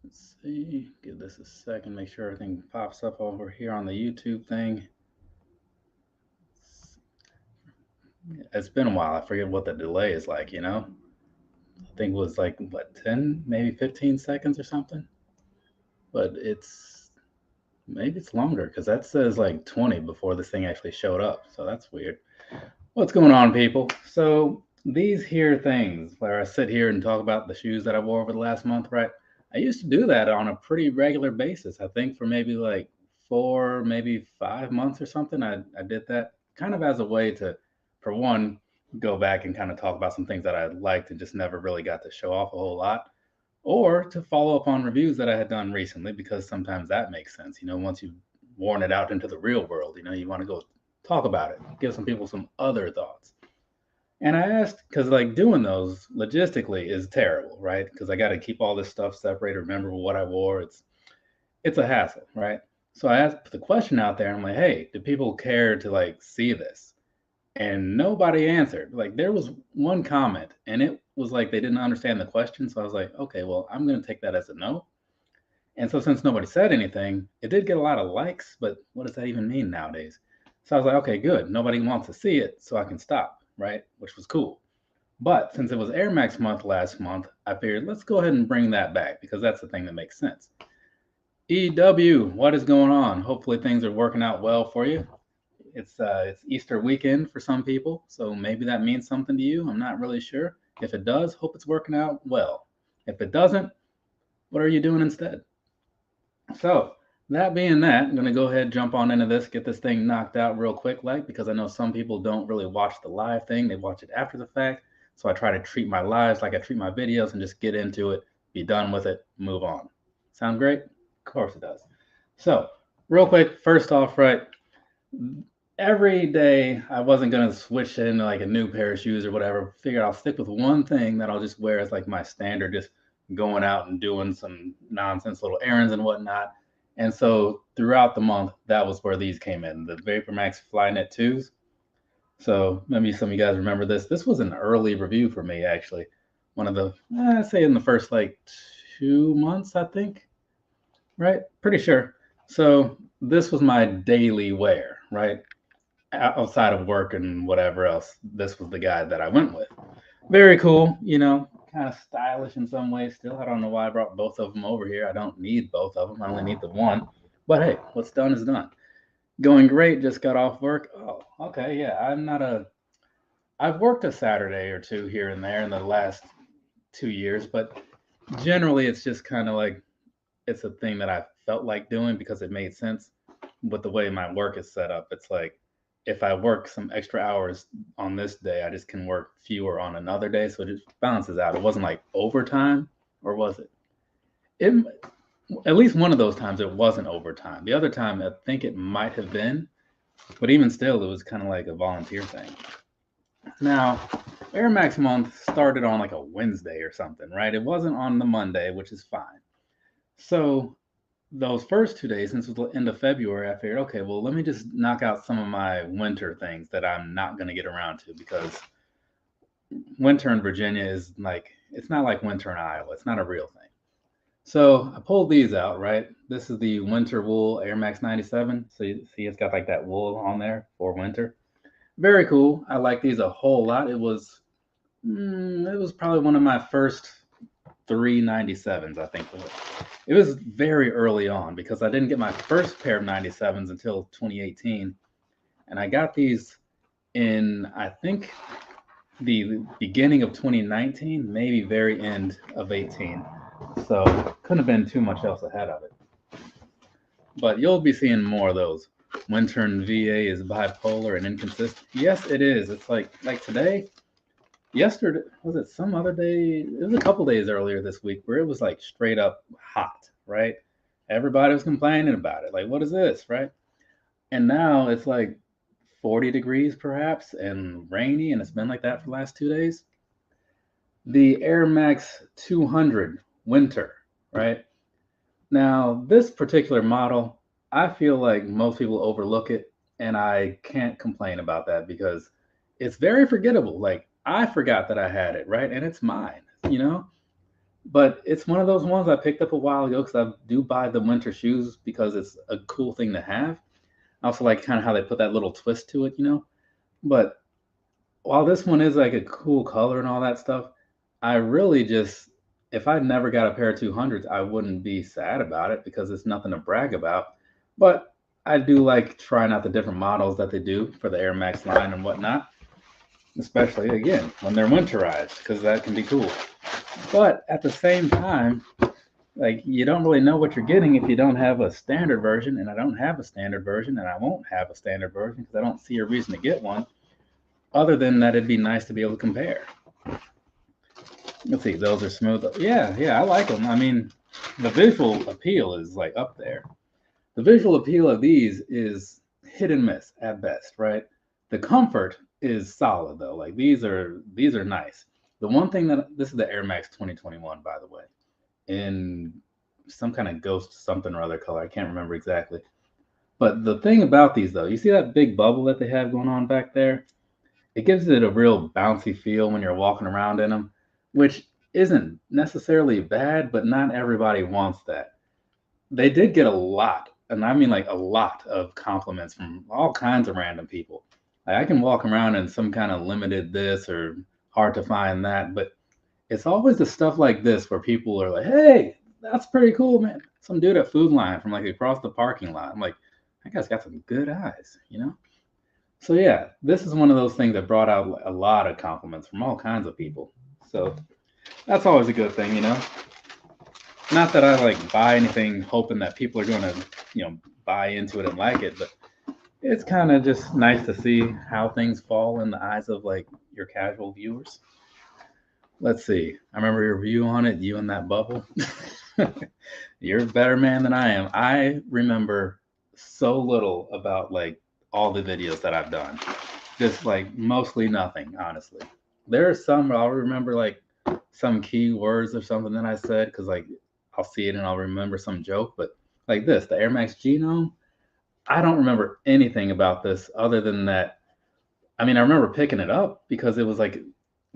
Let's see. Give this a second. Make sure everything pops up over here on the YouTube thing. It's been a while. I forget what the delay is like, you know? I think it was like, what, 10, maybe 15 seconds or something? But maybe it's longer because that says like 20 before this thing actually showed up. So that's weird. What's going on, people? So these here things where I sit here and talk about the shoes that I wore over the last month, right? I used to do that on a pretty regular basis. I think for maybe like 4, maybe 5 months or something. I did that kind of as a way to, for one, go back and kind of talk about some things that I liked and just never really got to show off a whole lot, or to follow up on reviews that I had done recently because sometimes that makes sense. You know, once you've worn it out into the real world, you know, you want to go talk about it, give some people some other thoughts. And I asked because like doing those logistically is terrible, right? Because I got to keep all this stuff separated, remember what I wore. It's a hassle, right? So I asked put the question out there. I'm like, hey, do people care to like see this? And nobody answered. Like there was one comment, and it was like they didn't understand the question. So I was like, okay, well, I'm gonna take that as a no. And so since nobody said anything, it did get a lot of likes, but what does that even mean nowadays? So I was like, okay, good. Nobody wants to see it, so I can stop, right? Which was cool. But since it was Air Max month last month, I figured let's go ahead and bring that back because that's the thing that makes sense. EW, what is going on? Hopefully things are working out well for you. It's Easter weekend for some people, so maybe that means something to you. I'm not really sure. If it does, hope it's working out well. If it doesn't, what are you doing instead? So, that being that, I'm going to go ahead and jump on into this, get this thing knocked out real quick, like, because I know some people don't really watch the live thing, they watch it after the fact. So, I try to treat my lives like I treat my videos and just get into it, be done with it, move on. Sound great? Of course it does. So, real quick, first off, right, every day I wasn't going to switch into like a new pair of shoes or whatever. Figured I'll stick with one thing that I'll just wear as like my standard, just going out and doing some nonsense little errands and whatnot. And so throughout the month, that was where these came in, the Vapormax Flynet 2s. So maybe some of you guys remember this. This was an early review for me, actually. One of the, I'd say in the first like 2 months, I think, right? Pretty sure. So this was my daily wear, right? Outside of work and whatever else, this was the guy that I went with. Very cool, you know, kind of stylish in some ways still. I don't know why I brought both of them over here. I don't need both of them. I only need the one. But hey, what's done is done. Going great, just got off work. Oh, okay, yeah. I've worked a Saturday or two here and there in the last 2 years, but generally it's just kind of like it's a thing that I felt like doing because it made sense with the way my work is set up. It's like if I work some extra hours on this day, I just can work fewer on another day. So it just balances out. It wasn't like overtime, or was it? It at least one of those times it wasn't overtime. The other time I think it might have been, but even still, it was kind of like a volunteer thing. Now, Air Max month started on like a Wednesday or something, right? It wasn't on the Monday, which is fine. So those first 2 days, since it was the end of February, I figured, okay, well, let me just knock out some of my winter things that I'm not going to get around to because winter in Virginia is like, it's not like winter in Iowa. It's not a real thing. So I pulled these out, right? This is the winter wool Air Max 97. So you see it's got like that wool on there for winter. Very cool. I like these a whole lot. It was probably one of my first 397s, I think. It was very early on because I didn't get my first pair of 97s until 2018. And I got these in, I think, the beginning of 2019, maybe very end of 18. So couldn't have been too much else ahead of it. But you'll be seeing more of those. Winter in VA is bipolar and inconsistent. Yes, it is. It's like today, yesterday, was it some other day? It was a couple days earlier this week where it was like straight up hot, right? Everybody was complaining about it. Like, what is this, right? And now it's like 40 degrees perhaps and rainy, and it's been like that for the last 2 days. The Air Max 200 winter, right? Now, this particular model, I feel like most people overlook it, and I can't complain about that because it's very forgettable. Like, I forgot that I had it, right? And it's mine, you know? But it's one of those ones I picked up a while ago because I do buy the winter shoes because it's a cool thing to have. I also like kind of how they put that little twist to it, you know. But while this one is like a cool color and all that stuff, I really just, if I never got a pair of 200s, I wouldn't be sad about it because it's nothing to brag about. But I do like trying out the different models that they do for the Air Max line and whatnot, especially again when they're winterized because that can be cool. But at the same time, like you don't really know what you're getting if you don't have a standard version, and I don't have a standard version, and I won't have a standard version because I don't see a reason to get one. Other than that, it'd be nice to be able to compare. Let's see, those are smooth. Yeah, yeah, I like them. I mean, the visual appeal is like up there. The visual appeal of these is hit and miss at best, right? The comfort is solid though. Like these are nice. The one thing that this is the Air Max 2021, by the way, in some kind of ghost something or other color. I can't remember exactly. But the thing about these though, you see that big bubble that they have going on back there? It gives it a real bouncy feel when you're walking around in them, which isn't necessarily bad, but not everybody wants that. They did get a lot, and I mean like a lot of compliments from all kinds of random people. Like I can walk around in some kind of limited this or hard to find that, but it's always the stuff like this where people are like, "Hey, that's pretty cool, man." Some dude at Food Line from like across the parking lot. I'm like, that guy's got some good eyes, you know? So yeah, this is one of those things that brought out a lot of compliments from all kinds of people. So that's always a good thing, you know. Not that I like buy anything hoping that people are going to, you know, buy into it and like it, but it's kind of just nice to see how things fall in the eyes of like your casual viewers. Let's see. I remember your review on it, you and that bubble. You're a better man than I am. I remember so little about like all the videos that I've done. Just like mostly nothing, honestly. There are some where I'll remember like some key words or something that I said because like I'll see it and I'll remember some joke. But like this, the Air Max Genome, I don't remember anything about this other than that. I mean, I remember picking it up because it was like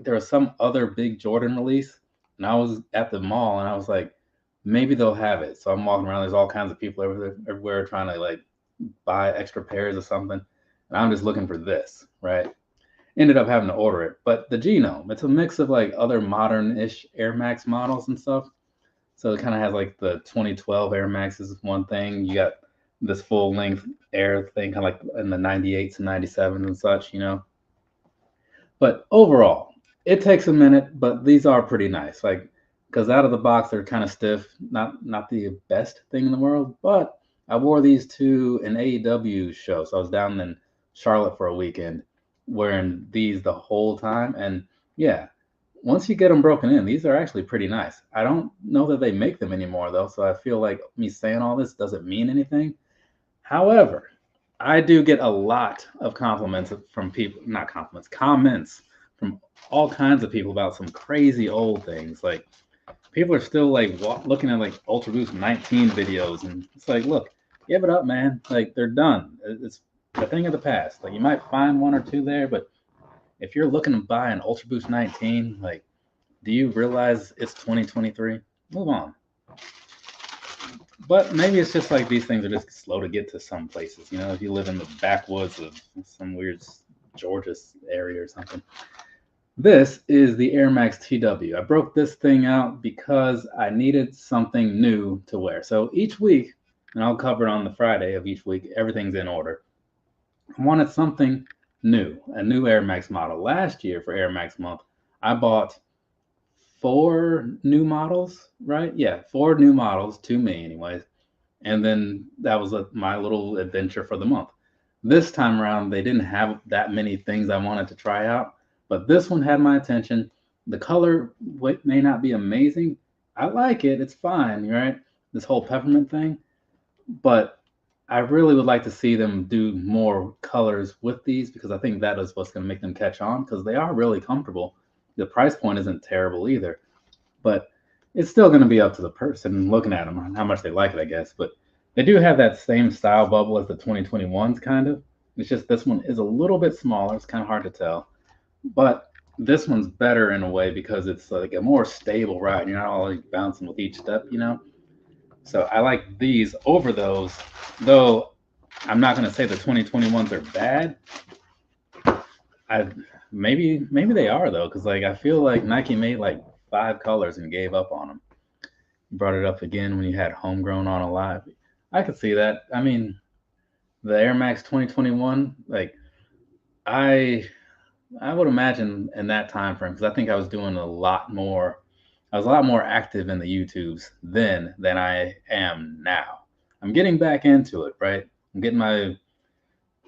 there was some other big Jordan release, and I was at the mall and I was like, maybe they'll have it. So I'm walking around. There's all kinds of people everywhere trying to like buy extra pairs or something, and I'm just looking for this, right? Ended up having to order it. But the Genome, it's a mix of like other modern-ish Air Max models and stuff. So it kind of has like the 2012 Air Max is one thing. You got this full length Air thing, kind of like in the 98s and 97s and such, you know. But overall, it takes a minute, but these are pretty nice. Like, because out of the box they're kind of stiff, not the best thing in the world. But I wore these to an AEW show, so I was down in Charlotte for a weekend, wearing these the whole time, and yeah, once you get them broken in, these are actually pretty nice. I don't know that they make them anymore though, so I feel like me saying all this doesn't mean anything. However, I do get a lot of compliments from people, not compliments, comments from all kinds of people about some crazy old things. Like people are still like looking at like Ultra Boost 19 videos, and it's like, look, give it up, man. Like they're done. It's a thing of the past. Like you might find one or two there, but if you're looking to buy an Ultra Boost 19, like, do you realize it's 2023? Move on. But maybe it's just like these things are just slow to get to some places. You know, if you live in the backwoods of some weird Georgia area or something. This is the Air Max TW. I broke this thing out because I needed something new to wear. So each week, and I'll cover it on the Friday of each week, everything's in order. I wanted something new, a new Air Max model. Last year for Air Max month, I bought four new models, right? Yeah, four new models to me, anyways. And then that was my little adventure for the month. This time around, they didn't have that many things I wanted to try out, but this one had my attention. The color may not be amazing. I like it, it's fine, right? This whole peppermint thing, but I really would like to see them do more colors with these because I think that is what's going to make them catch on because they are really comfortable. The price point isn't terrible either, but it's still going to be up to the person looking at them on how much they like it, I guess. But they do have that same style bubble as the 2021s, kind of. It's just this one is a little bit smaller. It's kind of hard to tell, but this one's better in a way because it's like a more stable ride. You're not always bouncing with each step, you know? So I like these over those, though I'm not going to say the 2021s are bad. I maybe they are though, because like I feel like Nike made like 5 colors and gave up on them. Brought it up again when you had homegrown on a live. I could see that. I mean, the Air Max 2021, like I I would imagine in that time frame, because I think I was doing a lot more. I was a lot more active in the YouTubes then than I am now. I'm getting back into it, right? I'm getting my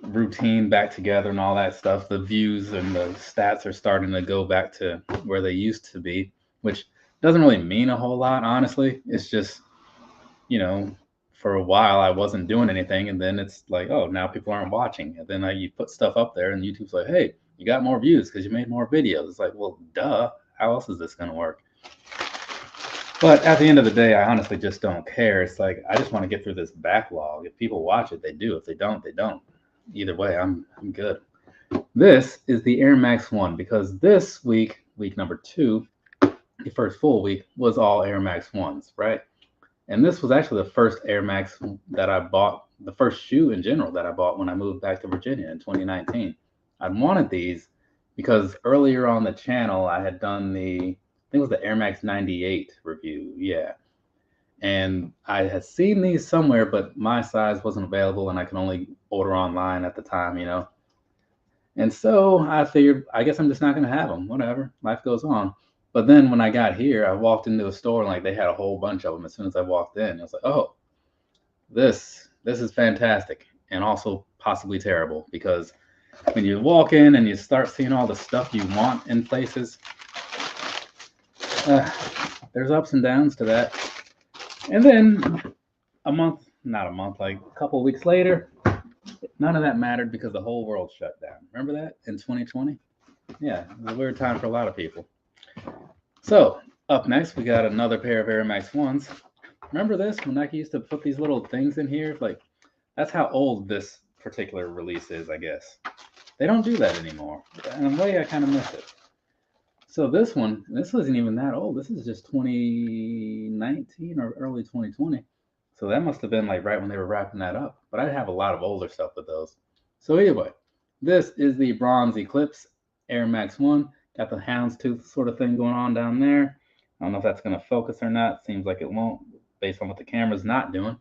routine back together and all that stuff. The views and the stats are starting to go back to where they used to be, which doesn't really mean a whole lot, honestly. It's just, you know, for a while I wasn't doing anything, and then it's like, oh, now people aren't watching. And then you put stuff up there, and YouTube's like, hey, you got more views because you made more videos. It's like, well, duh. How else is this going to work? But at the end of the day, I honestly just don't care. It's like I just want to get through this backlog. If people watch it, they do. If they don't, they don't. Either way, I'm good. This is the Air Max 1 because this week, week number 2, the first full week, was all Air Max 1s, right? And this was actually the first Air Max that I bought, the first shoe in general that I bought when I moved back to Virginia in 2019. I wanted these because earlier on the channel I had done I think it was the Air Max 98 review. Yeah. And I had seen these somewhere, but my size wasn't available and I could only order online at the time, you know. And so I figured, I guess I'm just not going to have them. Whatever. Life goes on. But then when I got here, I walked into a store and like they had a whole bunch of them as soon as I walked in. I was like, oh, this is fantastic and also possibly terrible because when you walk in and you start seeing all the stuff you want in places, uh, there's ups and downs to that. And then not a month, like a couple of weeks later, none of that mattered because the whole world shut down. Remember that in 2020? Yeah, it was a weird time for a lot of people. So, up next, we got another pair of Air Max 1s. Remember this? When Nike used to put these little things in here? Like, that's how old this particular release is, I guess. They don't do that anymore. In a way, I kind of miss it. So this wasn't even that old. This is just 2019 or early 2020. So that must have been like right when they were wrapping that up. But I have a lot of older stuff with those. So anyway, this is the Bronze Eclipse Air Max 1. Got the houndstooth sort of thing going on down there. I don't know if that's going to focus or not. Seems like it won't based on what the camera's not doing.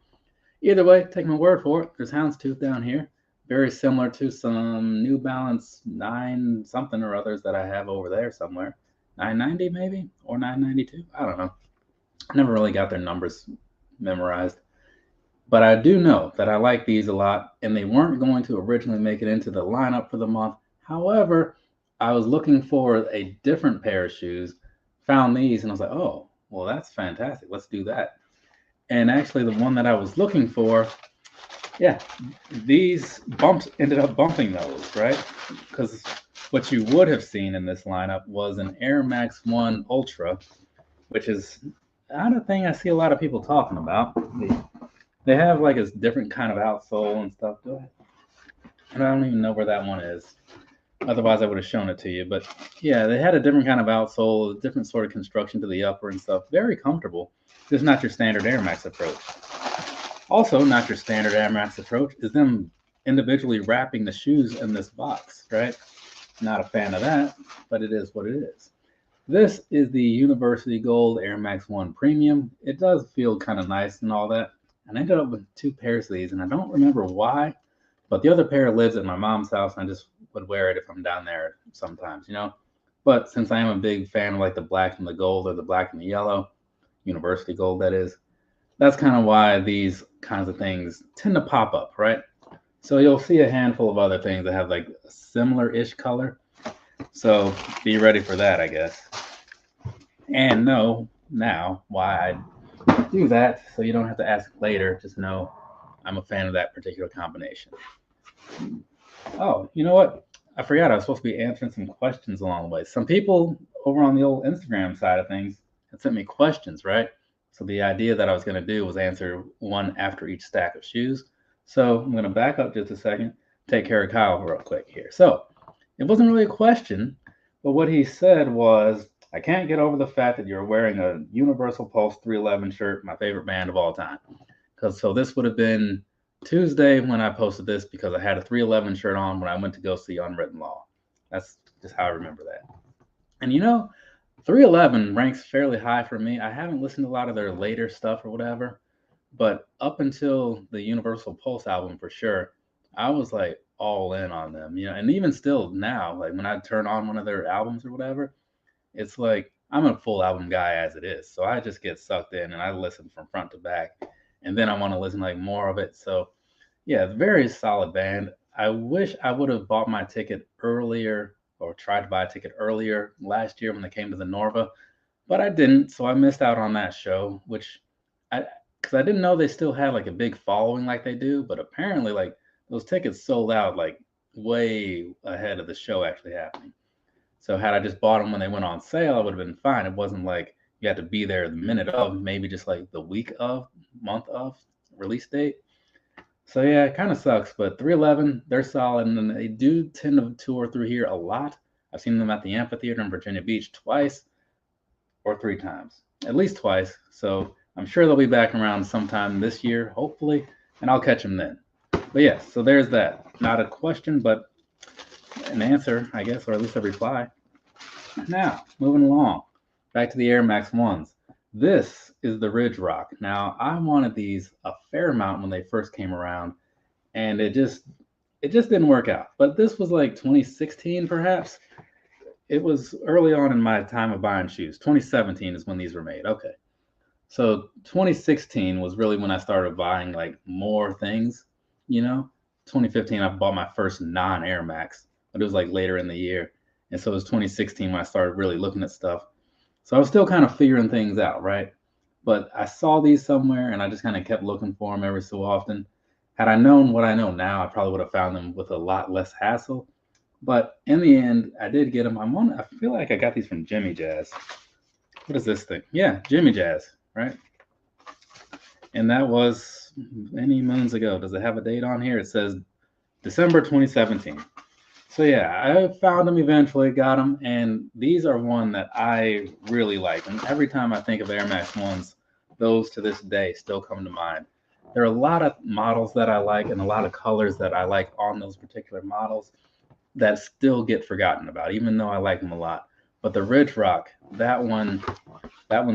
Either way, take my word for it. There's houndstooth down here. Very similar to some New Balance 9 something or others that I have over there somewhere. 990 maybe? Or 992? I don't know. I never really got their numbers memorized. But I do know that I like these a lot, and they weren't going to originally make it into the lineup for the month. However, I was looking for a different pair of shoes, found these, and I was like, oh, well, that's fantastic. Let's do that. And actually, the one that I was looking for, yeah, these bumps ended up bumping those, right? Because what you would have seen in this lineup was an Air Max 1 Ultra, which is not a thing I see a lot of people talking about. They have like a different kind of outsole and stuff. And I don't even know where that one is. Otherwise, I would have shown it to you. But yeah, they had a different kind of outsole, a different sort of construction to the upper and stuff. Very comfortable. Just not your standard Air Max approach. Also, not your standard Air Max approach is them individually wrapping the shoes in this box, right? Not a fan of that, but it is what it is. This is the University Gold Air Max 1 Premium. It does feel kind of nice and all that. And I ended up with 2 pairs of these, and I don't remember why, but the other pair lives at my mom's house, and I just would wear it if I'm down there sometimes, you know? But since I am a big fan of like the black and the gold, or the black and the yellow, University Gold that is, that's kind of why these kinds of things tend to pop up, right? So you'll see a handful of other things that have like a similar-ish color. So be ready for that, I guess. And know now why I do that, so you don't have to ask later. Just know I'm a fan of that particular combination. Oh, you know what? I forgot I was supposed to be answering some questions along the way. Some people over on the old Instagram side of things had sent me questions, right? So the idea that I was going to do was answer one after each stack of shoes. So I'm going to back up just a second, take care of Kyle real quick here. So it wasn't really a question, But what he said was, I can't get over the fact that you're wearing a Universal Pulse 311 shirt, my favorite band of all time. Because so this would have been Tuesday when I posted this because I had a 311 shirt on when I went to go see Unwritten Law. That's just how I remember that. And 311 ranks fairly high for me. I haven't listened to a lot of their later stuff or whatever, but up until the Universal Pulse album for sure, I was like all in on them, and even still now, like when I turn on one of their albums or whatever, it's like I'm a full album guy as it is. So I just get sucked in and I listen from front to back. And then I want to listen like more of it. So yeah, very solid band. I wish I would have bought my ticket earlier or tried to buy a ticket earlier last year when they came to the Norva, but I didn't, so I missed out on that show, which I because I didn't know they still had like a big following like they do, but apparently like those tickets sold out like way ahead of the show actually happening. So had I just bought them when they went on sale, I would have been fine. It wasn't like you had to be there the minute of, maybe just like the week of, month of release date. So yeah, it kind of sucks, but 311, they're solid, and they do tend to tour through here a lot. I've seen them at the amphitheater in Virginia Beach twice or three times, at least twice. So I'm sure they'll be back around sometime this year, hopefully, and I'll catch them then. But yeah, so there's that. Not a question, but an answer, I guess, or at least a reply. Now, moving along, back to the Air Max 1s. This is the Ridge Rock. Now, I wanted these a fair amount when they first came around, and it just didn't work out. But this was like 2016, perhaps. It was early on in my time of buying shoes. 2017 is when these were made. Okay. So 2016 was really when I started buying like more things, 2015 I bought my first non-Air Max, but it was like later in the year. And so it was 2016 when I started really looking at stuff. So I was still kind of figuring things out, right? But I saw these somewhere and I just kind of kept looking for them every so often. Had I known what I know now, I probably would have found them with a lot less hassle. But in the end, I did get them. I feel like I got these from Jimmy Jazz. What is this thing? Yeah, Jimmy Jazz, right? And that was many moons ago. Does it have a date on here? It says December 2017. So yeah, I found them eventually, got them, and these are one that I really like. And every time I think of Air Max 1s, those to this day still come to mind. There are a lot of models that I like and a lot of colors that I like on those particular models that still get forgotten about, even though I like them a lot. But the Ridge Rock, that one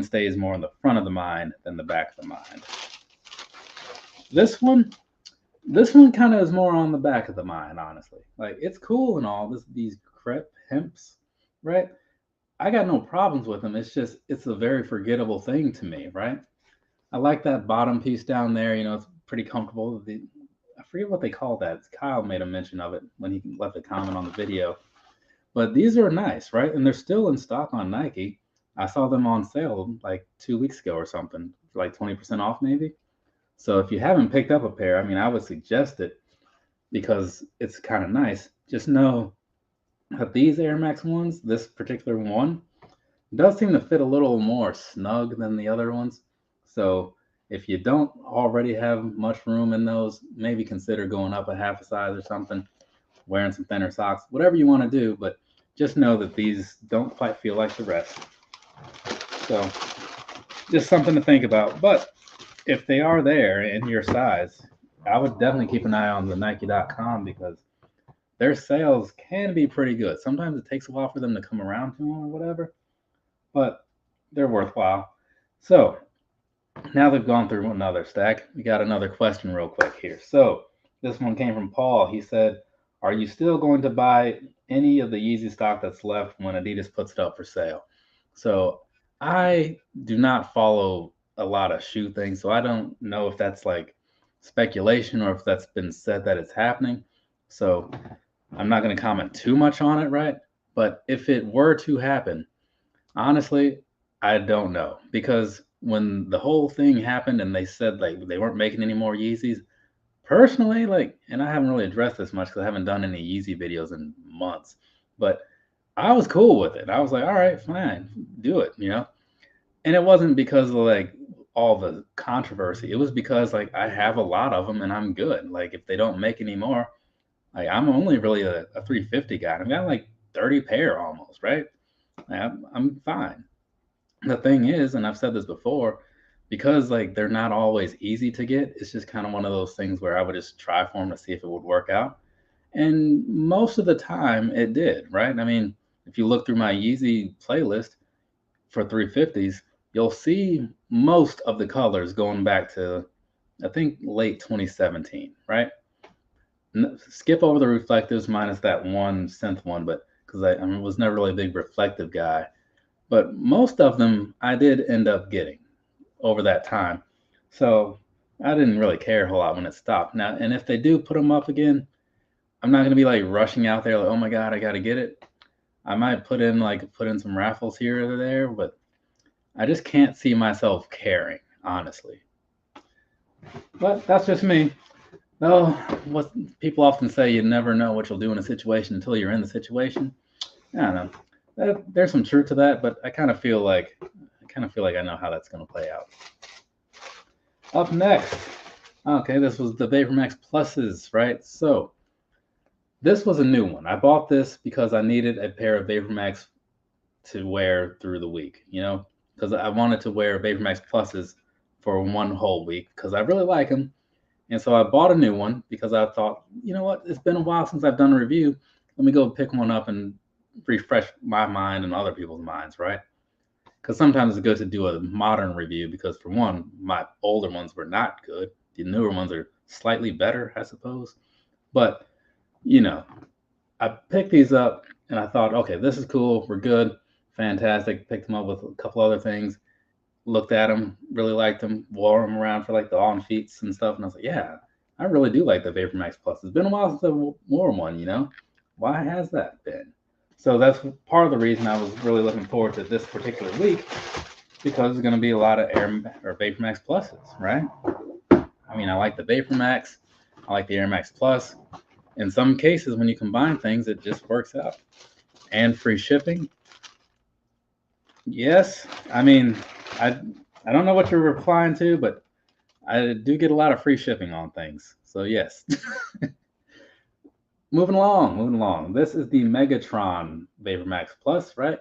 stays more in the front of the mind than the back of the mind. This one kind of is more on the back of the mind, honestly. Like, it's cool and all, these crepe hemps, right? I got no problems with them. It's a very forgettable thing to me, right? I like that bottom piece down there. It's pretty comfortable. I forget what they call that. Kyle made a mention of it when he left a comment on the video. But these are nice, right? And they're still in stock on Nike. I saw them on sale like 2 weeks ago or something, for like 20% off maybe. So if you haven't picked up a pair, I mean, I would suggest it because it's kind of nice. Just know that these Air Max 1s, this particular one, does seem to fit a little more snug than the other ones. So if you don't already have much room in those, maybe consider going up a half a size or something, wearing some thinner socks, whatever you want to do. But just know that these don't quite feel like the rest. So just something to think about. But if they are there in your size, I would definitely keep an eye on the Nike.com because their sales can be pretty good. Sometimes it takes a while for them to come around to them or whatever, but they're worthwhile. So now they've gone through another stack. We got another question real quick here. So this one came from Paul. He said, are you still going to buy any of the Yeezy stock that's left when Adidas puts it up for sale? So I do not follow a lot of shoe things, so I don't know if that's like speculation or if that's been said that it's happening. So I'm not going to comment too much on it, right? But if it were to happen, honestly, I don't know, because when the whole thing happened and they said like they weren't making any more Yeezys, personally, like, and I haven't really addressed this much because I haven't done any Yeezy videos in months, but I was cool with it. I was like, all right, fine, do it, And it wasn't because of like all the controversy. It was because like I have a lot of them and I'm good. Like if they don't make any more, like I'm only really a 350 guy. I've got like 30 pair almost, right? I'm fine. The thing is, and I've said this before, because like they're not always easy to get, it's just kind of one of those things where I would just try for them to see if it would work out. And most of the time it did, right? I mean, if you look through my Yeezy playlist for 350s, you'll see most of the colors going back to, I think, late 2017, right? Skip over the reflectives minus that one synth one, but because I was never really a big reflective guy. But most of them I did end up getting over that time. So I didn't really care a whole lot when it stopped. Now, and if they do put them up again, I'm not going to be like rushing out there like, oh my God, I got to get it. I might put in some raffles here or there, but I just can't see myself caring, honestly. But that's just me. Though, what people often say, you never know what you'll do in a situation until you're in the situation. I don't know. There's some truth to that, but I kind of feel like I know how that's going to play out. Up next, okay, this was the Vapormax Pluses, right? So this was a new one. I bought this because I needed a pair of Vapormax to wear through the week, because I wanted to wear Vapormax Pluses for one whole week because I really like them. And so I bought a new one because I thought, you know what, it's been a while since I've done a review. Let me go pick one up and refresh my mind and other people's minds, right? Because sometimes it's good to do a modern review because, for one, my older ones were not good. The newer ones are slightly better, I suppose. But, I picked these up and I thought, okay, this is cool. We're good. Fantastic. Picked them up with a couple other things. Looked at them, really liked them, wore them around for like the on feets and stuff. And I was like, yeah, I really do like the Vapormax Plus. It's been a while since I wore one, Why has that been? So that's part of the reason I was really looking forward to this particular week, because there's going to be a lot of Vapormax Pluses, right? I mean, I like the Vapormax. I like the Air Max Plus. In some cases, when you combine things, it just works out. And free shipping. Yes, I mean, I don't know what you're replying to, but I do get a lot of free shipping on things. So yes. Moving along. This is the Megatron Vapormax Plus, right?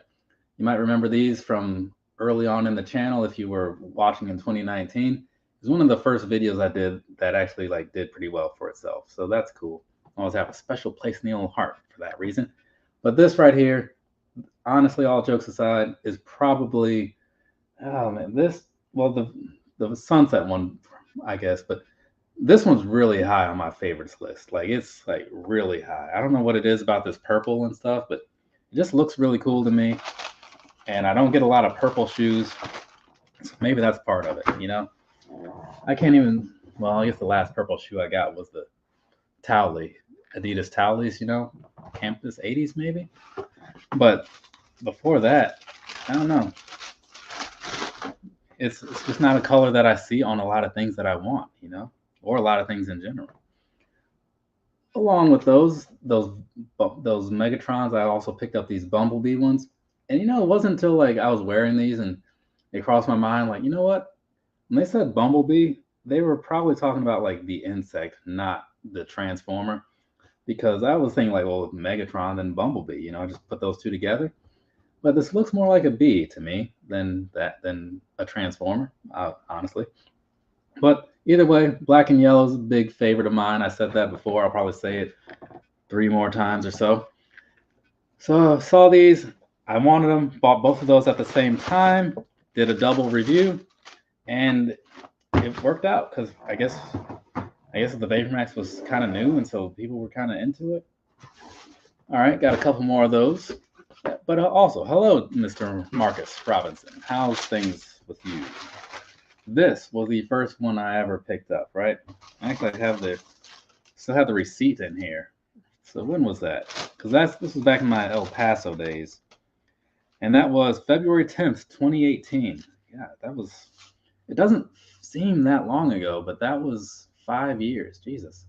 You might remember these from early on in the channel if you were watching in 2019. It was one of the first videos I did that actually did pretty well for itself. So that's cool. I always have a special place in the old heart for that reason. But this right here, honestly, all jokes aside, is probably, oh man, the sunset one, I guess, but this one's really high on my favorites list. It's really high. I don't know what it is about this purple and stuff, but it just looks really cool to me. And I don't get a lot of purple shoes, so maybe that's part of it, I can't even, well, I guess the last purple shoe I got was the Towley, Adidas Towleys, Campus 80s maybe. But before that, I don't know. It's just not a color that I see on a lot of things that I want, or a lot of things in general. Along with those Megatrons, I also picked up these Bumblebee ones. And it wasn't until I was wearing these and it crossed my mind, you know what? When they said Bumblebee, they were probably talking about the insect, not the transformer. Because I was thinking well, Megatron and Bumblebee, just put those two together. But this looks more like a bee to me than a transformer, honestly. But either way, black and yellow is a big favorite of mine. I said that before. I'll probably say it 3 more times or so. So I saw these. I wanted them. Bought both of those at the same time. Did a double review. And it worked out because I guess the Vapormax was kind of new, and so people were kind of into it. All right, got a couple more of those. But also, hello, Mr. Marcus Robinson. How's things with you? This was the first one I ever picked up, right? Actually, I still have the receipt in here. So when was that? Because this was back in my El Paso days. And that was February 10th, 2018. Yeah, it doesn't seem that long ago, but that was 5 years. Jesus.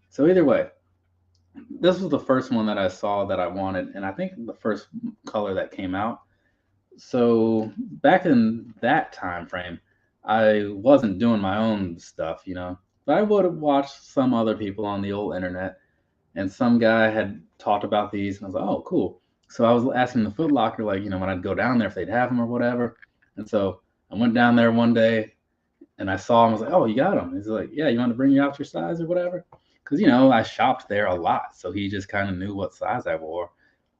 So either way, this was the first one that I saw that I wanted, and I think the first color that came out. So back in that time frame, I wasn't doing my own stuff, but I would have watched some other people on the old internet, and some guy had talked about these, and I was like, oh, cool. So I was asking the Foot Locker, like, when I'd go down there if they'd have them or whatever. And so I went down there one day and I saw him. I was like, "Oh, you got them?" He's like, "Yeah, you want to bring you out your size or whatever?" Because I shopped there a lot, so he just kind of knew what size I wore.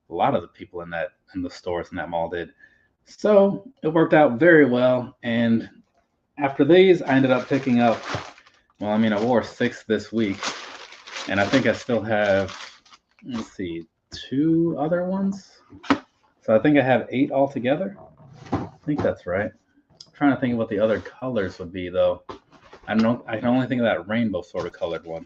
A lot of the people in the stores in that mall did. So it worked out very well. And after these, I ended up picking up. Well, I wore 6 this week, and I think I still have. Let's see, 2 other ones. So I think I have 8 altogether. I think that's right. I'm trying to think of what the other colors would be, though. I don't know. I can only think of that rainbow sort of colored one.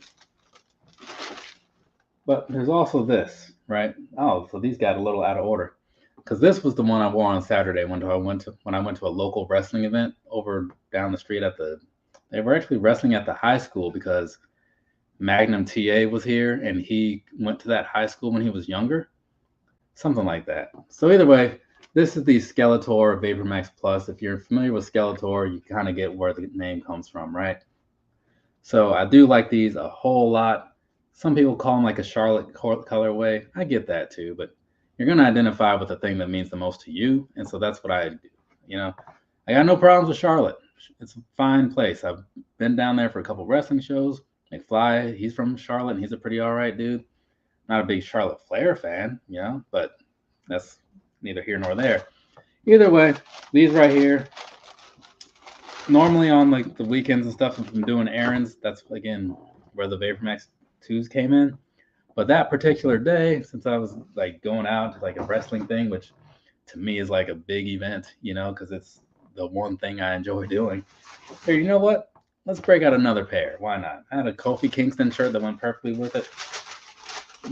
But there's also this, right? Oh, so these got a little out of order. Because this was the one I wore on Saturday when I went to a local wrestling event over down the street they were actually wrestling at the high school because Magnum TA was here and he went to that high school when he was younger. Something like that. So either way, this is the Skeletor Vapormax Plus. If you're familiar with Skeletor, you kind of get where the name comes from, right? So I do like these a whole lot. Some people call them like a Charlotte colorway. I get that too, but you're going to identify with the thing that means the most to you. And so that's what I do. I got no problems with Charlotte. It's a fine place. I've been down there for a couple wrestling shows. McFly, he's from Charlotte and he's a pretty all right dude. Not a big Charlotte Flair fan, but that's neither here nor there. Either way, these right here, normally on like the weekends and stuff, if I'm doing errands, that's again where the Vapormax 2s came in. But that particular day, since I was like going out to like a wrestling thing, which to me is like a big event, because it's the one thing I enjoy doing. Here, you know what? Let's break out another pair. Why not? I had a Kofi Kingston shirt that went perfectly with it.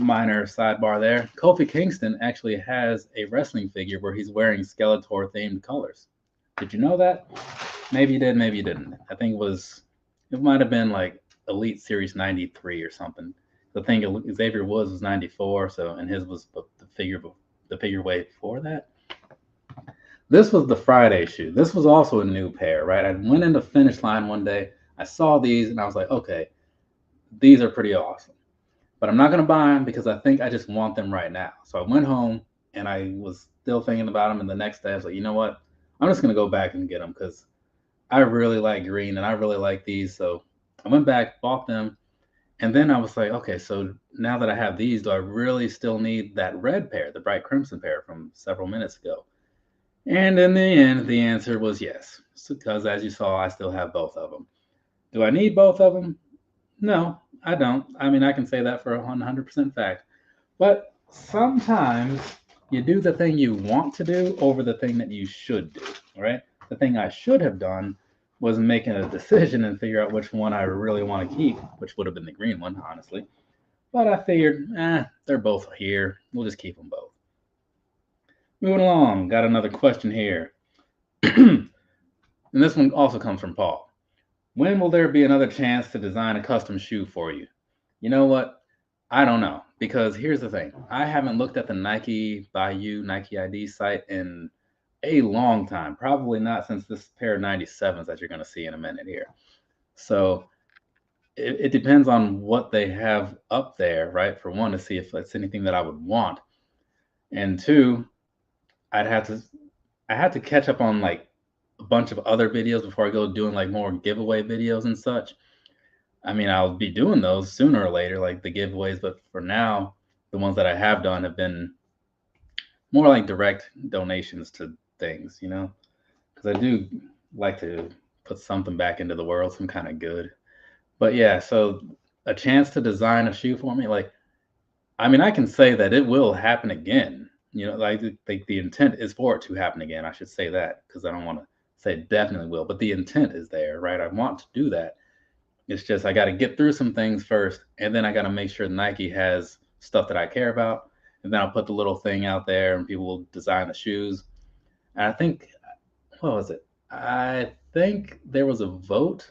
Minor sidebar there. Kofi Kingston actually has a wrestling figure where he's wearing Skeletor themed colors. Did you know that? Maybe you did, maybe you didn't. I think it might have been like Elite Series 93 or something. The thing Xavier Woods was 94, and his was the figure weight before that. This was the Friday shoe. This was also a new pair, right? I went into Finish Line one day. I saw these and I was like, okay, these are pretty awesome. But I'm not going to buy them because I think I just want them right now. So I went home and I was still thinking about them. And the next day I was like, you know what? I'm just going to go back and get them because I really like green and I really like these. So I went back, bought them. And then I was like, okay, so now that I have these, do I really still need that red pair, the bright crimson pair from several minutes ago? And in the end, the answer was yes. Because as you saw, I still have both of them. Do I need both of them? No, I don't. I can say that for a 100% fact. But sometimes you do the thing you want to do over the thing that you should do, right? The thing I should have done was making a decision and figure out which one I really want to keep, which would have been the green one, honestly. But I figured, they're both here. We'll just keep them both. Moving along, got another question here. And this one also comes from Paul. When will there be another chance to design a custom shoe for you? You know what? I don't know. Because here's the thing. I haven't looked at the Nike by You, Nike ID site in a long time. Probably not since this pair of 97s that you're going to see in a minute here. So it depends on what they have up there, right? For one, to see if it's anything that I would want. And two, I had to catch up on like a bunch of other videos before I go doing like more giveaway videos and such. I'll be doing those sooner or later, like the giveaways, but for now, the ones that I have done have been more like direct donations to things, because I do like to put something back into the world, some kind of good. But yeah, so a chance to design a shoe for me, like, I can say that it will happen again. Like the intent is for it to happen again. I should say that because I don't want to say it definitely will, but the intent is there, right? I want to do that. It's just I got to get through some things first, and then I got to make sure Nike has stuff that I care about, and then I'll put the little thing out there, and people will design the shoes. And I think, what was it? I think there was a vote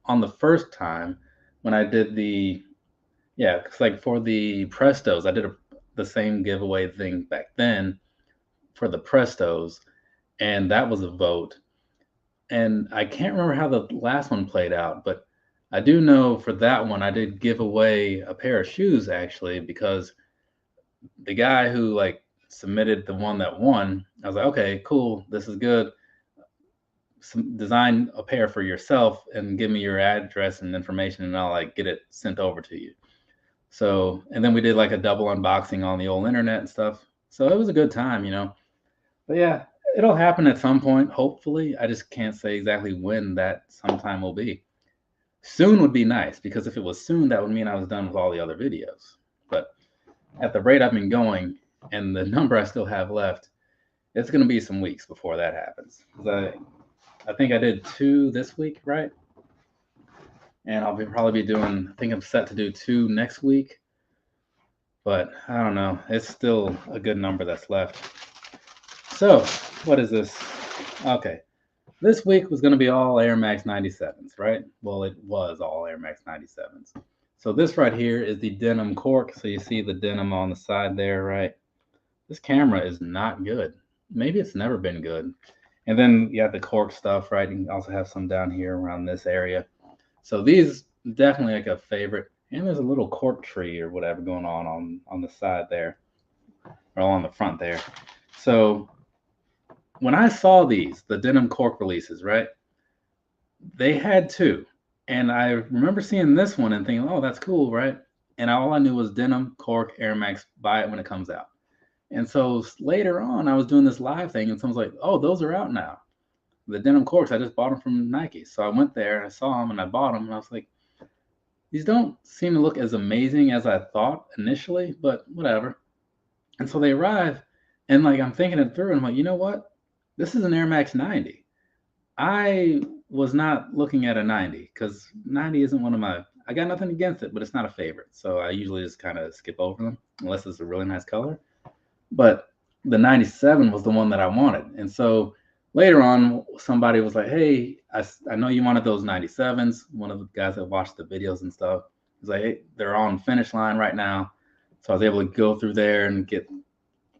on the first time when I did because like for the Prestos, I did the same giveaway thing back then for the Prestos, and that was a vote. And I can't remember how the last one played out, but I do know for that one, I did give away a pair of shoes actually, because the guy who like submitted the one that won, I was like, okay, cool, this is good. Design a pair for yourself and give me your address and information, and I'll like get it sent over to you. So, and then we did like a double unboxing on the old internet and stuff. So it was a good time, you know. But yeah, it'll happen at some point, hopefully. I just can't say exactly when that sometime will be. Soon would be nice, because if it was soon, that would mean I was done with all the other videos. But at the rate I've been going and the number I still have left, it's going to be some weeks before that happens. Because I think I did 2 this week, right? And I'll probably be doing, I think I'm set to do 2 next week. But I don't know. It's still a good number that's left. So, what is this? Okay. This week was going to be all Air Max 97s, right? Well, it was all Air Max 97s. So this right here is the denim cork. So you see the denim on the side there, right? This camera is not good. Maybe it's never been good. And then you have the cork stuff, right? You also have some down here around this area. So these definitely like a favorite. And there's a little cork tree or whatever going on the side there, or on the front there. So when I saw these, the denim cork releases, right? They had 2. And I remember seeing this one and thinking, oh, that's cool, right? And all I knew was denim, cork, Air Max, buy it when it comes out. And so later on, I was doing this live thing, and someone's like, oh, those are out now. The denim corks, I just bought them from Nike. So I went there, and I saw them, and I bought them, and I was like, these don't seem to look as amazing as I thought initially, but whatever. And so they arrive, and like I'm thinking it through, and I'm like, you know what? This is an Air Max 90. I was not looking at a 90 because 90 isn't one of my, I got nothing against it, but it's not a favorite. So I usually just kind of skip over them unless it's a really nice color. But the 97 was the one that I wanted. And so later on, somebody was like, hey, I know you wanted those 97s. One of the guys that watched the videos and stuff was like, hey, they're on finish line right now. So I was able to go through there and get,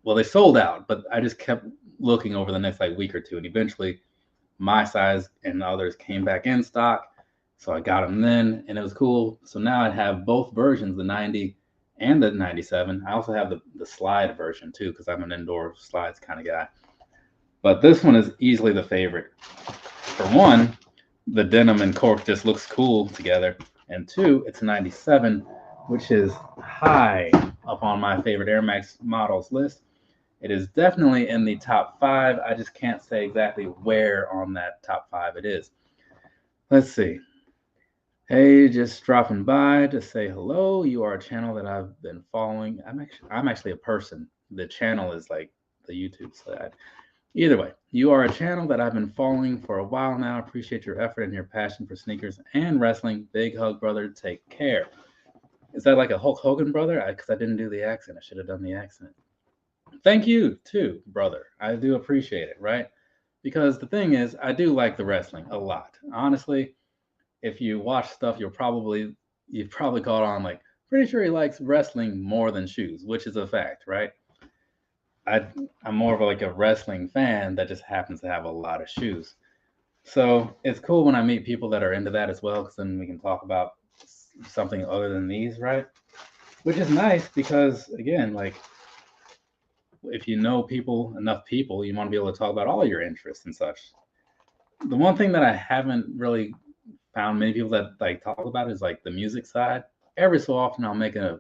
well, they sold out, but I just kept looking over the next like week or two. And eventually my size and others came back in stock. So I got them then, and it was cool. So now I have both versions, the 90 and the 97. I also have the slide version too, because I'm an indoor slides kind of guy. But this one is easily the favorite. For one, the denim and cork just looks cool together. And 2, it's a 97, which is high up on my favorite Air Max models list. It is definitely in the top 5. I just can't say exactly where on that top 5 it is. Let's see. Hey, just dropping by to say hello. You are a channel that I've been following. I'm actually a person. The channel is like the YouTube side. Either way, you are a channel that I've been following for a while now. Appreciate your effort and your passion for sneakers and wrestling. Big hug, brother. Take care. Is that like a Hulk Hogan brother? Because I didn't do the accent. I should have done the accent. Thank you too, brother. I do appreciate it, right? Because the thing is, I do like the wrestling a lot. Honestly, if you watch stuff, you've probably caught on like, pretty sure he likes wrestling more than shoes, which is a fact, right? I'm more of like a wrestling fan that just happens to have a lot of shoes. So it's cool when I meet people that are into that as well, because then we can talk about something other than these, right? Which is nice because, again, like, if you know enough people, you want to be able to talk about all your interests and such. The one thing that I haven't really found many people that like talk about is like the music side. Every so often I'll make a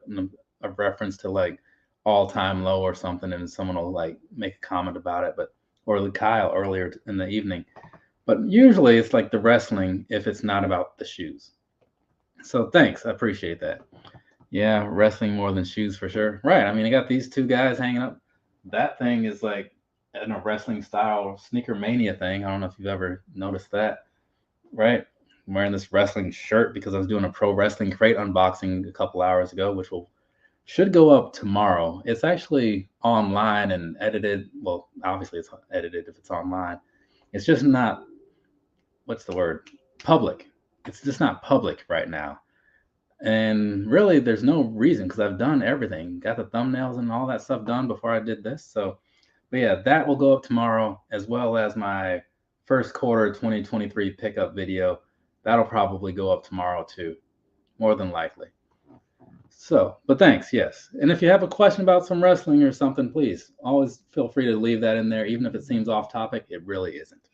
reference to like All Time Low or something, and someone will like make a comment about it, or Kyle earlier in the evening. But usually it's like the wrestling if it's not about the shoes. So thanks, I appreciate that. Yeah, wrestling more than shoes for sure. Right. I mean, I got these 2 guys hanging up. That thing is like in a wrestling style sneaker mania thing. I don't know if you've ever noticed that, right? I'm wearing this wrestling shirt because I was doing a pro wrestling crate unboxing a couple hours ago, which should go up tomorrow. It's actually online and edited. Well, obviously it's edited if it's online. It's just not, what's the word? Public. It's just not public right now. And really, there's no reason because I've done everything. Got the thumbnails and all that stuff done before I did this. So, but yeah, that will go up tomorrow, as well as my first quarter 2023 pickup video. That'll probably go up tomorrow too, more than likely. So, but thanks, yes. And if you have a question about some wrestling or something, please always feel free to leave that in there, even if it seems off topic. It really isn't.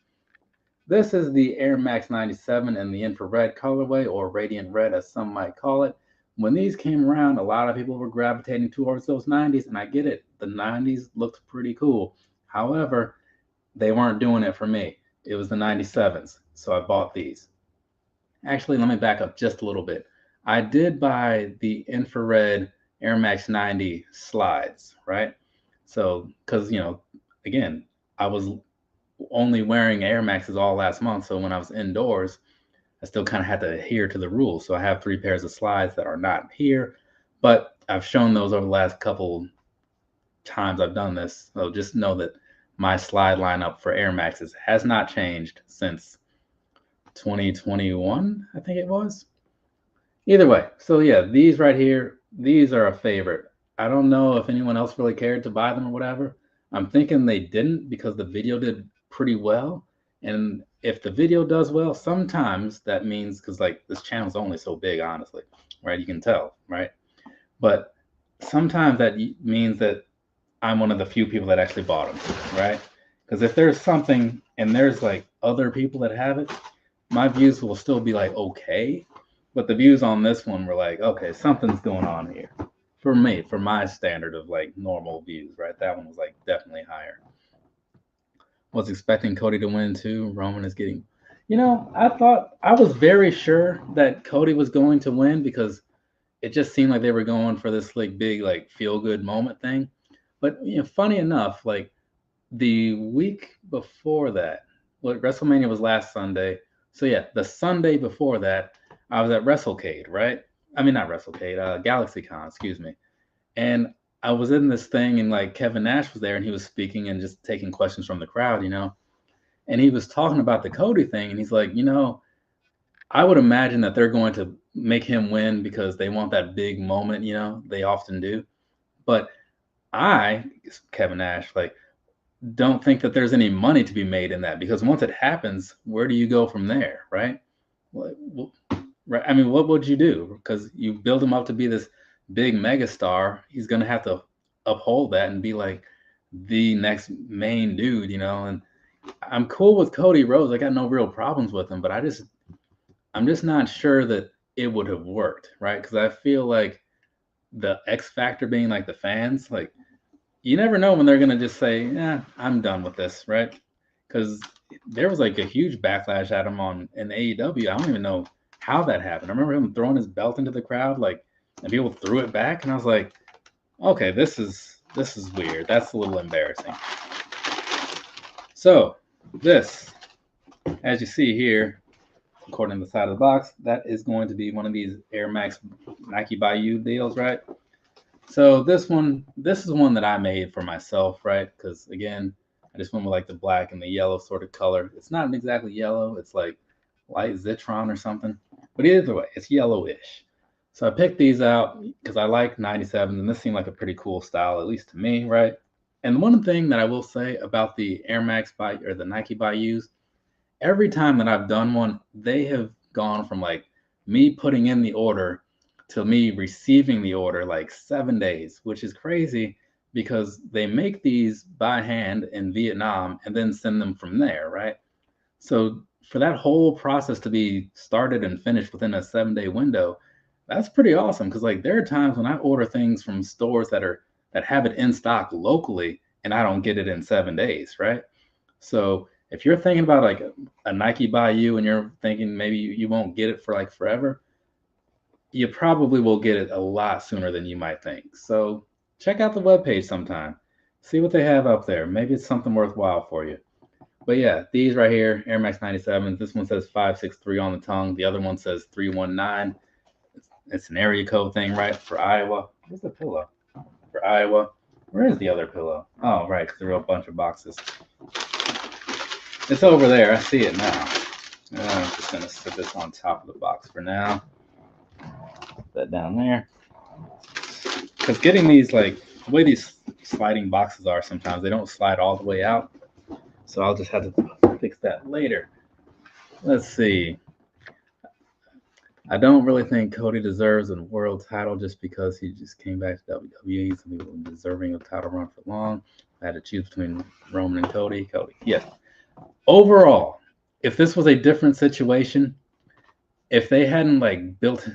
This is the Air Max 97 in the infrared colorway, or radiant red as some might call it. When these came around, a lot of people were gravitating towards those 90s, and I get it. The 90s looked pretty cool. However, they weren't doing it for me. It was the 97s, so I bought these. Actually, let me back up just a little bit. I did buy the infrared Air Max 90 slides, right? So, because, again, I was only wearing Air Maxes all last month. So when I was indoors, I still kind of had to adhere to the rules. So I have 3 pairs of slides that are not here, but I've shown those over the last couple times I've done this. So just know that my slide lineup for Air Maxes has not changed since 2021, I think it was. Either way, so yeah, these right here, these are a favorite. I don't know if anyone else really cared to buy them or whatever. I'm thinking they didn't because the video did pretty well. And if the video does well, sometimes that means, because like this channel's only so big, honestly, right? You can tell, right? But sometimes that means that I'm one of the few people that actually bought them, right? Because if there's something and there's like other people that have it, my views will still be like okay, but the views on this one were like, okay, something's going on here. For me, for my standard of like normal views, right? That one was like definitely higher. Was expecting Cody to win too. Roman is getting, I was very sure that Cody was going to win because it just seemed like they were going for this like big like feel good moment thing. But funny enough, like the week before that, WrestleMania was last Sunday. So yeah, the Sunday before that, I was at WrestleCade, right? I mean, not WrestleCade, GalaxyCon, excuse me. And I was in this thing, and like Kevin Nash was there, and he was speaking and just taking questions from the crowd, And he was talking about the Cody thing, and he's like, I would imagine that they're going to make him win because they want that big moment, They often do. But Kevin Nash, like, don't think that there's any money to be made in that because once it happens, where do you go from there, right? Right. I mean, what would you do? Because you build him up to be this big megastar. He's going to have to uphold that and be like the next main dude, And I'm cool with Cody Rhodes. I got no real problems with him, but I'm just not sure that it would have worked, right? Because I feel like the X factor being like the fans, like you never know when they're going to just say, yeah, I'm done with this, right? Because there was like a huge backlash at him in AEW. I don't even know how that happened. I remember him throwing his belt into the crowd, like, and people threw it back, and I was like, okay, this is weird. That's a little embarrassing. So this, as you see here, according to the side of the box, that is going to be one of these Air Max Nike by You deals, right? So this is one that I made for myself, right? Because again, I just went with like the black and the yellow sort of color. It's not exactly yellow. It's like light Zitron or something. But either way, it's yellowish. So I picked these out because I like 97s, and this seemed like a pretty cool style, at least to me, right? And one thing that I will say about the Air Max or the Nike Bayous, every time that I've done one, they have gone from like me putting in the order to me receiving the order like 7 days, which is crazy because they make these by hand in Vietnam and then send them from there, right? So for that whole process to be started and finished within a 7-day window, that's pretty awesome. Because like there are times when I order things from stores that have it in stock locally and I don't get it in 7 days, right? So if you're thinking about like a Nike by You and you're thinking maybe you won't get it for like forever, you probably will get it a lot sooner than you might think. So check out the webpage sometime. See what they have up there. Maybe it's something worthwhile for you. But yeah, these right here, Air Max 97s. This one says 563 on the tongue. The other one says 319. It's an area code thing, right? For Iowa. Where's the pillow? For Iowa. Where is the other pillow? Oh, right, because there are a bunch of boxes. It's over there. I see it now. I'm just going to sit this on top of the box for now. Put that down there. Because getting these, like, the way these sliding boxes are sometimes, they don't slide all the way out. So I'll just have to fix that later. Let's see. I don't really think Cody deserves a world title just because he just came back to WWE. Some people were deserving of title run for long. I had to choose between Roman and Cody. Cody, yes. Overall, if this was a different situation, if they hadn't like built,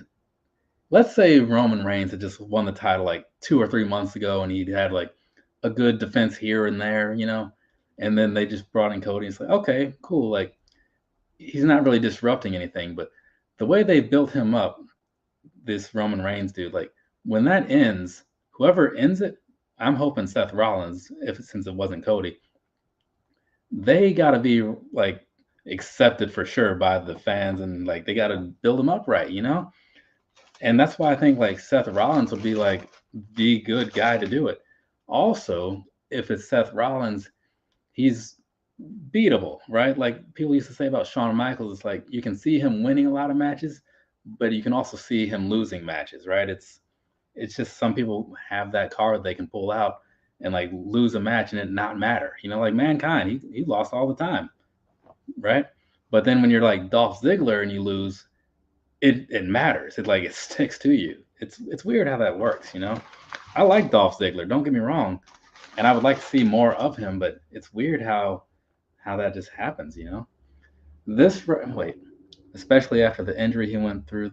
let's say Roman Reigns had just won the title like 2 or 3 months ago, and he'd had like a good defense here and there, and then they just brought in Cody. And it's like, okay, cool. Like he's not really disrupting anything, but the way they built him up, this Roman Reigns dude, like when that ends, whoever ends it, I'm hoping Seth Rollins, if since it wasn't Cody, they got to be like accepted for sure by the fans, and like they got to build him up right. And that's why I think like Seth Rollins will be like the good guy to do it. Also, if it's Seth Rollins, he's beatable, right? Like people used to say about Shawn Michaels, it's like you can see him winning a lot of matches, but you can also see him losing matches, right? It's just some people have that card they can pull out and like lose a match and it not matter. Like Mankind, he lost all the time, right? But then when you're like Dolph Ziggler and you lose, it matters. It sticks to you. It's weird how that works. I like Dolph Ziggler, don't get me wrong, and I would like to see more of him, but it's weird how that just happens. This wait, especially after the injury he went through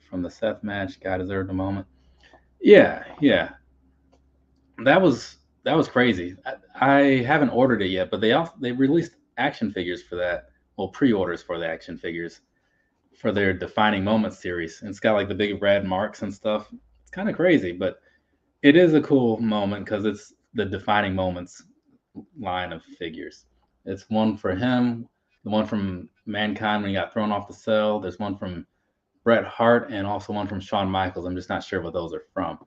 from the Seth match, guy deserved a moment. Yeah, yeah, that was crazy. I haven't ordered it yet, but they released action figures for that. Well, pre-orders for the action figures for their defining moments series. And it's got like the big red marks and stuff. It's kind of crazy, but it is a cool moment because it's the defining moments line of figures. It's one for him, the one from Mankind when he got thrown off the cell. There's one from Bret Hart and also one from Shawn Michaels. I'm just not sure what those are from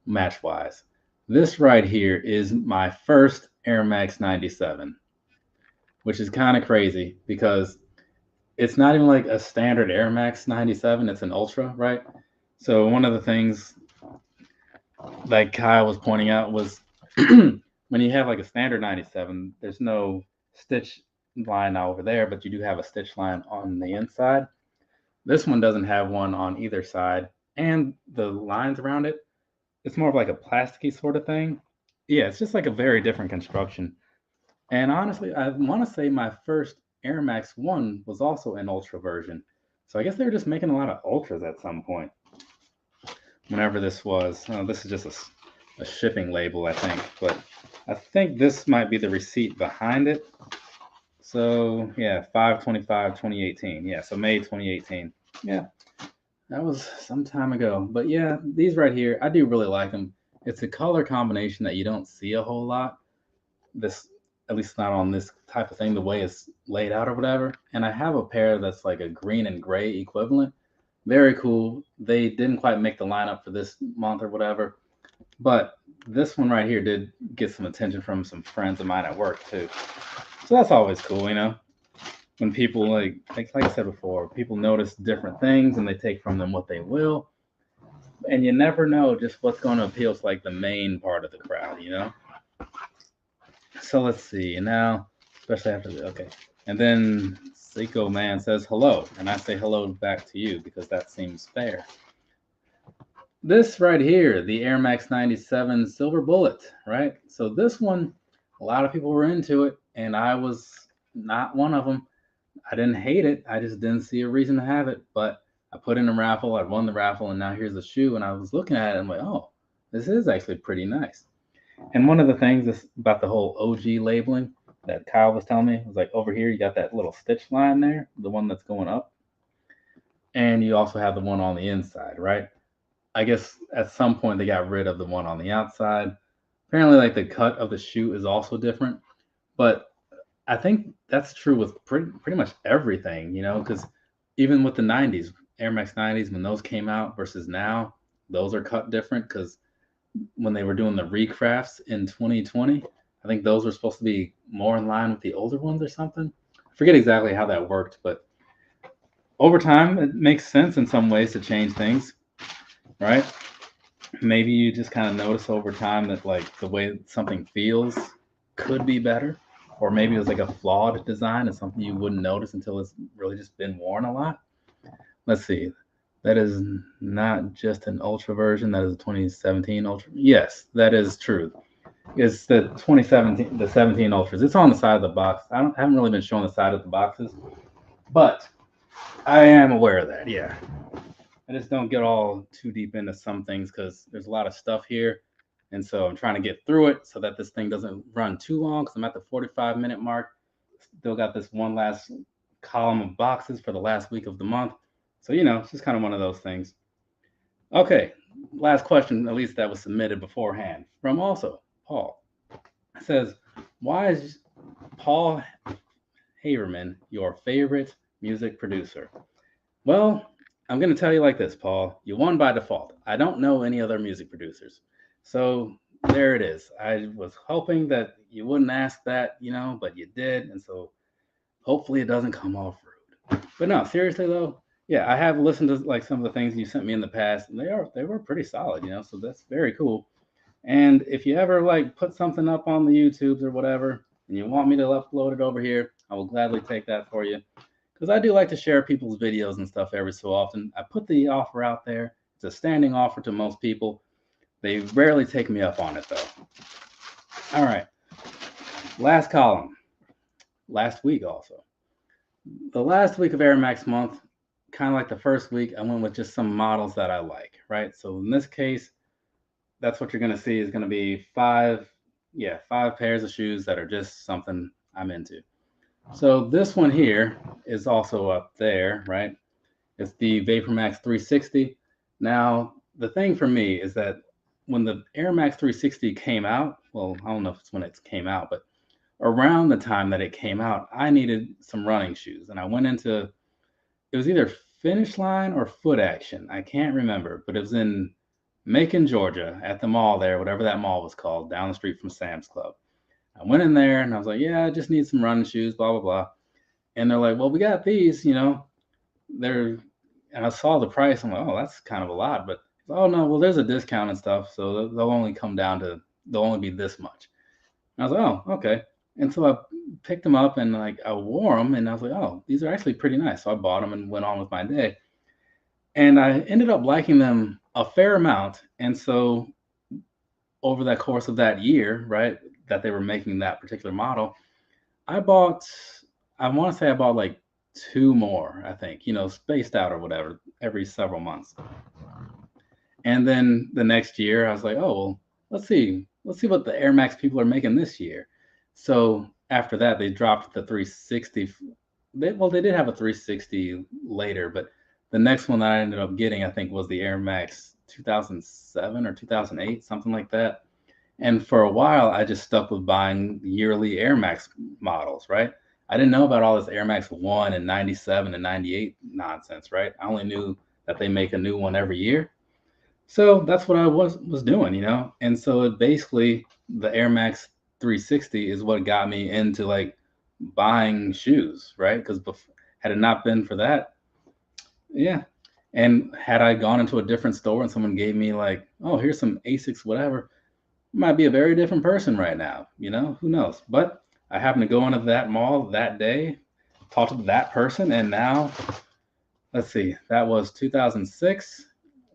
match wise. This right here is my first Air Max 97, which is kind of crazy because it's not even like a standard Air Max 97, it's an Ultra, right? So one of the things like Kyle was pointing out was when you have like a standard 97, there's no stitch line over there, but you do have a stitch line on the inside. This one doesn't have one on either side, and the lines around it, it's more of like a plasticky sort of thing. Yeah, it's just like a very different construction. And honestly, I want to say my first Air Max 1 was also an Ultra version. So I guess they were just making a lot of Ultras at some point. Whenever this was. This is just a shipping label, I think. But I think this might be the receipt behind it. So, yeah, 5/25/2018. Yeah, so May 2018. Yeah, that was some time ago. But yeah, these right here, I do really like them. It's a color combination that you don't see a whole lot. This, at least not on this type of thing, the way it's laid out or whatever. And I have a pair that's like a green and gray equivalent. Very cool. They didn't quite make the lineup for this month or whatever, but this one right here did get some attention from some friends of mine at work too. So that's always cool. When people like I said before, people notice different things and they take from them what they will, and you never know just what's going to appeal to like the main part of the crowd. So let's see. And now, especially after okay. And then Seiko Man says hello, and I say hello back to you because that seems fair. This right here, the Air Max 97 Silver Bullet, right? So this one, a lot of people were into it, and I was not one of them. I didn't hate it. I just didn't see a reason to have it. But I put in a raffle. I won the raffle, and now here's the shoe. And I was looking at it, and I'm like, oh, this is actually pretty nice. And one of the things about the whole OG labeling that Kyle was telling me was like over here, you got that little stitch line there, the one that's going up. And you also have the one on the inside, right? I guess at some point they got rid of the one on the outside. Apparently, like the cut of the shoe is also different. But I think that's true with pretty much everything, because even with the 90s, Air Max 90s, when those came out versus now, those are cut different because when they were doing the recrafts in 2020, I think those were supposed to be more in line with the older ones or something. I forget exactly how that worked, but over time, it makes sense in some ways to change things, right? Maybe you just kind of notice over time that like the way something feels could be better, or maybe it was like a flawed design and something you wouldn't notice until it's really just been worn a lot. Let's see. That is not just an Ultra version. That is a 2017 Ultra. Yes, that is true. It's the 2017, the 17 Ultras. It's on the side of the box. Haven't really been showing the side of the boxes, but I am aware of that. Yeah, I just don't get all too deep into some things because there's a lot of stuff here, and so I'm trying to get through it so that this thing doesn't run too long. Because I'm at the 45-minute mark. Still got this one last column of boxes for the last week of the month. So it's just kind of one of those things. Okay, last question, at least that was submitted beforehand, from also Paul. It says, why is Paul Haverman your favorite music producer? Well, I'm going to tell you like this, Paul. You won by default. I don't know any other music producers. So there it is. I was hoping that you wouldn't ask that, but you did. And so hopefully it doesn't come off rude. But no, seriously though, yeah, I have listened to like some of the things you sent me in the past, and they were pretty solid, so that's very cool. And if you ever like put something up on the YouTubes or whatever, and you want me to upload it over here, I will gladly take that for you. Because I do like to share people's videos and stuff every so often. I put the offer out there. It's a standing offer to most people. They rarely take me up on it though. All right. Last column. Last week also. The last week of Air Max month, kind of like the first week, I went with just some models that I like, right? So in this case, that's what you're going to see is going to be five pairs of shoes that are just something I'm into. So this one here is also up there, right? It's the Vapormax 360. Now, the thing for me is that when the Air Max 360 came out, well, I don't know if it's when it came out, but around the time that it came out, I needed some running shoes. And I went into, it was either Finish Line or Foot Action. I can't remember, but it was in Macon, Georgia, at the mall there, whatever that mall was called, down the street from Sam's Club. I went in there and I was like, yeah, I just need some running shoes, blah, blah, blah. And they're like, well, we got these, they're, and I saw the price. I'm like, oh, that's kind of a lot. But, oh, no, well, there's a discount and stuff. So they'll only they'll only be this much. And I was like, oh, okay. And so I picked them up and like I wore them and I was like, oh, these are actually pretty nice. So I bought them and went on with my day. And I ended up liking them a fair amount. And so over that course of that year, right, that they were making that particular model, I want to say I bought like two more, I think, spaced out or whatever, every several months. And then the next year, I was like, oh, well, let's see what the Air Max people are making this year. So after that, they dropped the 360. They did have a 360 later, but the next one that I ended up getting, I think, was the Air Max 2007 or 2008, something like that. And for a while, I just stuck with buying yearly Air Max models, right? I didn't know about all this Air Max 1 and 97 and 98 nonsense, right? I only knew that they make a new one every year. So that's what I was doing, And so it basically, the Air Max 360 is what got me into like buying shoes, right? Because had it not been for that, yeah. And had I gone into a different store and someone gave me like, oh, here's some Asics, whatever, might be a very different person right now, who knows? But I happened to go into that mall that day, talk to that person, and now, let's see, that was 2006.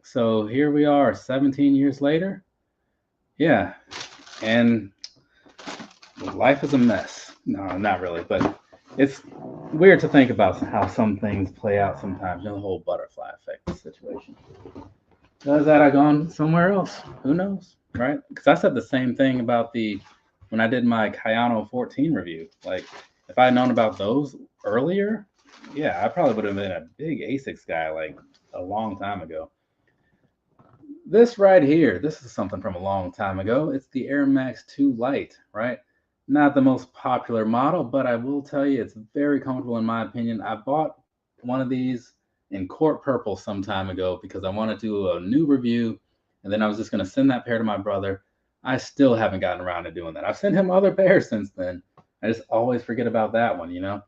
So here we are 17 years later. Yeah. And life is a mess. No, not really, but it's weird to think about how some things play out sometimes, the whole butterfly effect situation. Does that I gone somewhere else? Who knows, right? Because I said the same thing about when I did my Kayano 14 review. Like, if I had known about those earlier, yeah, I probably would have been a big Asics guy like a long time ago. This right here, this is something from a long time ago. It's the Air Max 2 Lite, right? Not the most popular model, but I will tell you it's very comfortable in my opinion. I bought one of these in Court Purple some time ago because I wanted to do a new review, and then I was just going to send that pair to my brother. I still haven't gotten around to doing that. I've sent him other pairs since then. I just always forget about that one,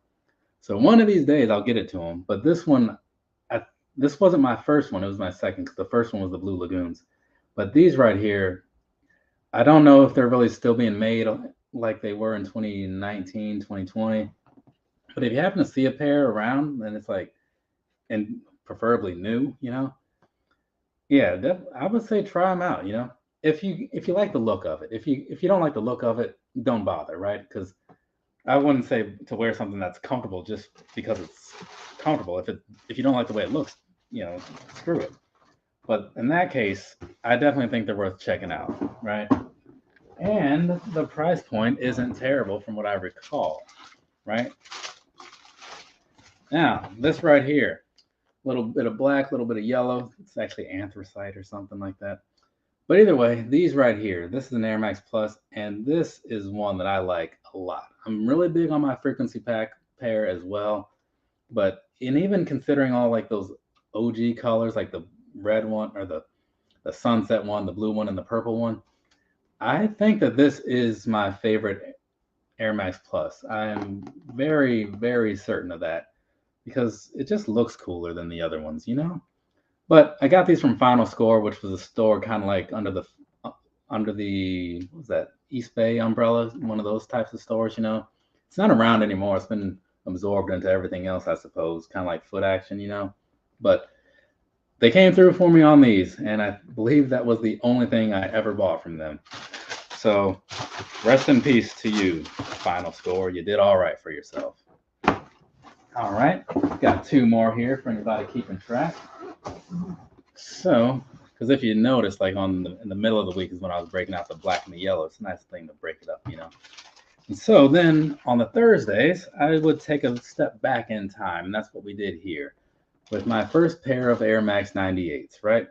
So one of these days I'll get it to him. But this one, this wasn't my first one. It was my second because the first one was the Blue Lagoons. But these right here, I don't know if they're really still being made like they were in 2019, 2020. But if you happen to see a pair around, then it's like, and preferably new, you know. Yeah, I would say try them out, you know. If you like the look of it. If you don't like the look of it, don't bother, right? Because I wouldn't say to wear something that's comfortable just because it's comfortable. If you don't like the way it looks, you know, screw it. But in that case, I definitely think they're worth checking out, right? And the price point isn't terrible from what I recall, right? Now, this right here, a little bit of black, a little bit of yellow. It's actually anthracite or something like that. But either way, these right here, this is an Air Max Plus, and this is one that I like a lot. I'm really big on my frequency pack pair as well. But in even considering all like those OG colors, like the red one or the sunset one, the blue one, and the purple one, I think that this is my favorite Air Max Plus. I'm very, very certain of that because it just looks cooler than the other ones, you know? But I got these from Final Score, which was a store kind of like under the what was that East Bay umbrella, one of those types of stores. You know, it's not around anymore. It's been absorbed into everything else, I suppose, kind of like Foot Action, you know. But they came through for me on these, and I believe that was the only thing I ever bought from them. So rest in peace to you, Final Score. You did all right for yourself. All right, got two more here for anybody keeping track. So, because if you notice, like in the middle of the week is when I was breaking out the black and the yellow. It's a nice thing to break it up, you know. And so then on the Thursdays, I would take a step back in time, and that's what we did here with my first pair of Air Max 98s, right?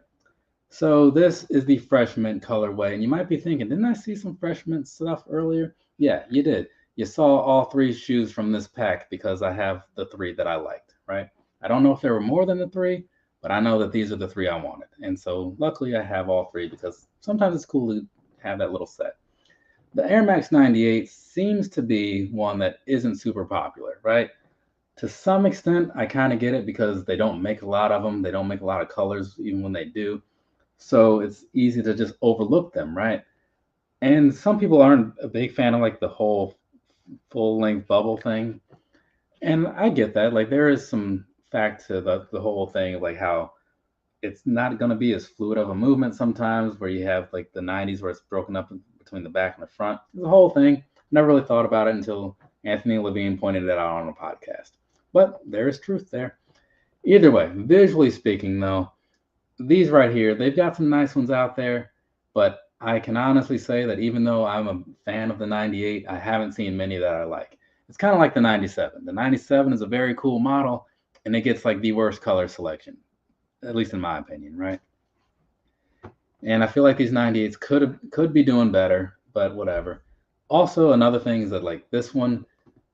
So this is the fresh mint colorway, and you might be thinking, didn't I see some fresh mint stuff earlier? Yeah, you did. You saw all three shoes from this pack because I have the three that I liked, right? I don't know if there were more than the three, but I know that these are the three I wanted. And so luckily I have all three because sometimes it's cool to have that little set. The Air Max 98 seems to be one that isn't super popular, right? To some extent, I kind of get it because they don't make a lot of them. They don't make a lot of colors, even when they do. So it's easy to just overlook them, right? And some people aren't a big fan of like the whole full length bubble thing. And I get that. Like there is some fact to the whole thing of like how it's not going to be as fluid of a movement sometimes where you have like the 90s where it's broken up between the back and the front. The whole thing. Never really thought about it until Anthony Levine pointed it out on a podcast. But there is truth there. Either way, visually speaking, though, these right here, they've got some nice ones out there, but I can honestly say that even though I'm a fan of the 98, I haven't seen many that I like. It's kind of like the 97. The 97 is a very cool model, and it gets like the worst color selection, at least in my opinion, right? And I feel like these 98s could be doing better, but whatever. Also, another thing is that like this one,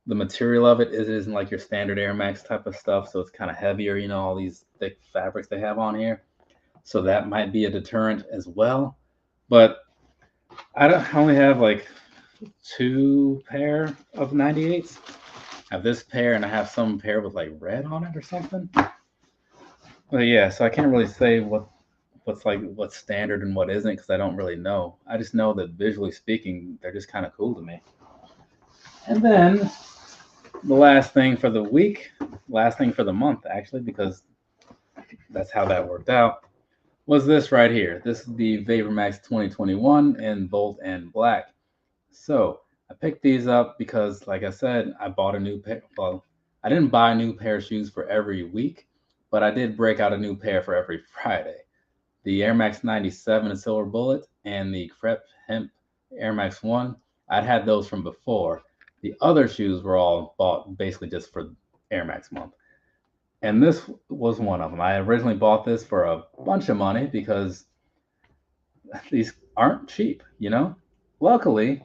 the material of it isn't like your standard Air Max type of stuff, so it's kind of heavier, you know, all these thick fabrics they have on here. So that might be a deterrent as well. But I only have like two pair of 98s. I have this pair and I have some pair with like red on it or something. But yeah, so I can't really say what's standard and what isn't because I don't really know. I just know that visually speaking, they're just kind of cool to me. And then the last thing for the week, last thing for the month actually, because that's how that worked out, was this right here. This is the Vapormax 2021 in Bolt and Black. So I picked these up because, like I said, I bought a new pair. Well, I didn't buy a new pair of shoes for every week, but I did break out a new pair for every Friday. The Air Max 97 in Silver Bullet and the Crep Hemp Air Max 1, I'd had those from before. The other shoes were all bought basically just for Air Max month. And this was one of them. I originally bought this for a bunch of money because these aren't cheap, you know? Luckily,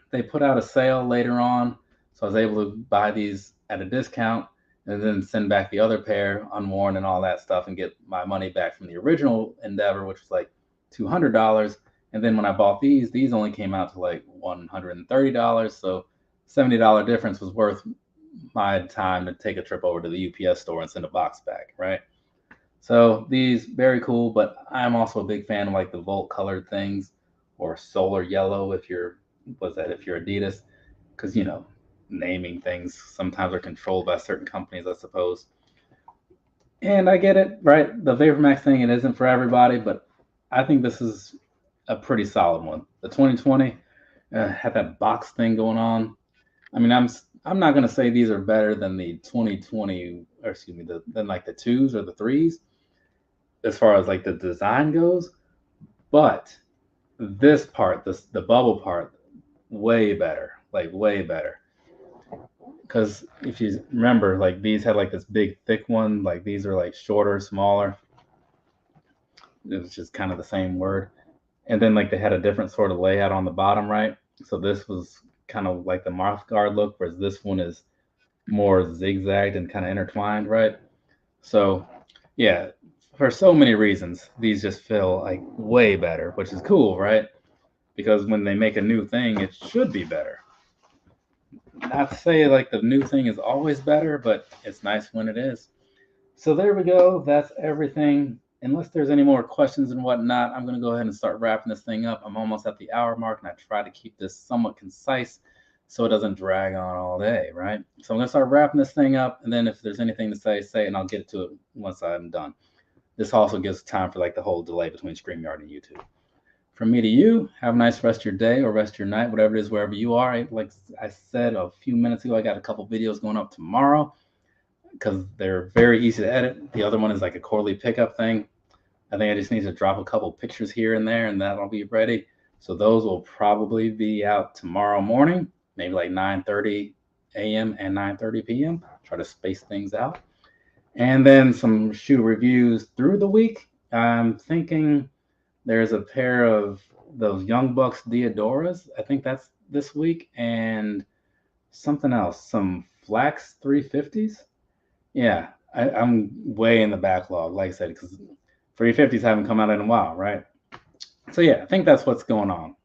they put out a sale later on, so I was able to buy these at a discount and then send back the other pair unworn and all that stuff and get my money back from the original endeavor, which was like $200. And then when I bought these only came out to like $130. So $70 difference was worth my time to take a trip over to the UPS store and send a box back, right? So these very cool, but I'm also a big fan of like the Volt colored things or solar yellow if you're Adidas, because you know, naming things sometimes are controlled by certain companies, I suppose. And I get it, right? The Vapormax thing, it isn't for everybody, but I think this is a pretty solid one. The 2020 had that box thing going on. I mean, I'm not gonna say these are better than the 2020, or excuse me, than like the twos or the threes as far as like the design goes, but this part, the bubble part, way better, like way better. Because if you remember, like these had like this big thick one, like these are like shorter, smaller. It was just kind of the same word. And then like they had a different sort of layout on the bottom right. So this was kind of like the mouth guard look, whereas this one is more zigzagged and kind of intertwined, right? So yeah, for so many reasons, these just feel like way better, which is cool, right? Because when they make a new thing, it should be better. Not to say like the new thing is always better, but it's nice when it is. So there we go. That's everything. Unless there's any more questions and whatnot, I'm going to go ahead and start wrapping this thing up. I'm almost at the hour mark, and I try to keep this somewhat concise so it doesn't drag on all day, right? So I'm going to start wrapping this thing up, and then if there's anything to say, say it, and I'll get to it once I'm done. This also gives time for like the whole delay between StreamYard and YouTube. From me to you, have a nice rest of your day or rest of your night, whatever it is, wherever you are. Like I said a few minutes ago, I got a couple videos going up tomorrow because they're very easy to edit. The other one is like a quarterly pickup thing. I think I just need to drop a couple pictures here and there, and that'll be ready. So those will probably be out tomorrow morning, maybe like 9:30 a.m. and 9:30 p.m. Try to space things out, and then some shoe reviews through the week. I'm thinking there's a pair of those Young Bucks Diodoras. I think that's this week, and something else, some Flax 350s. Yeah, I'm way in the backlog, like I said, because 350s haven't come out in a while, right? So yeah, I think that's what's going on.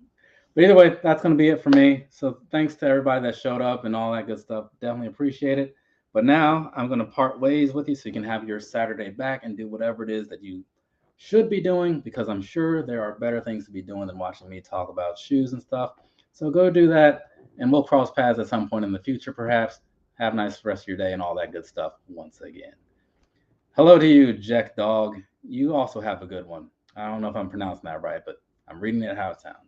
But either way, that's going to be it for me. So thanks to everybody that showed up and all that good stuff. Definitely appreciate it. But now I'm going to part ways with you so you can have your Saturday back and do whatever it is that you should be doing, because I'm sure there are better things to be doing than watching me talk about shoes and stuff. So go do that, and we'll cross paths at some point in the future, perhaps. Have a nice rest of your day and all that good stuff once again. Hello to you, Jack Dog. You also have a good one. I don't know if I'm pronouncing that right, but I'm reading it how it sounds.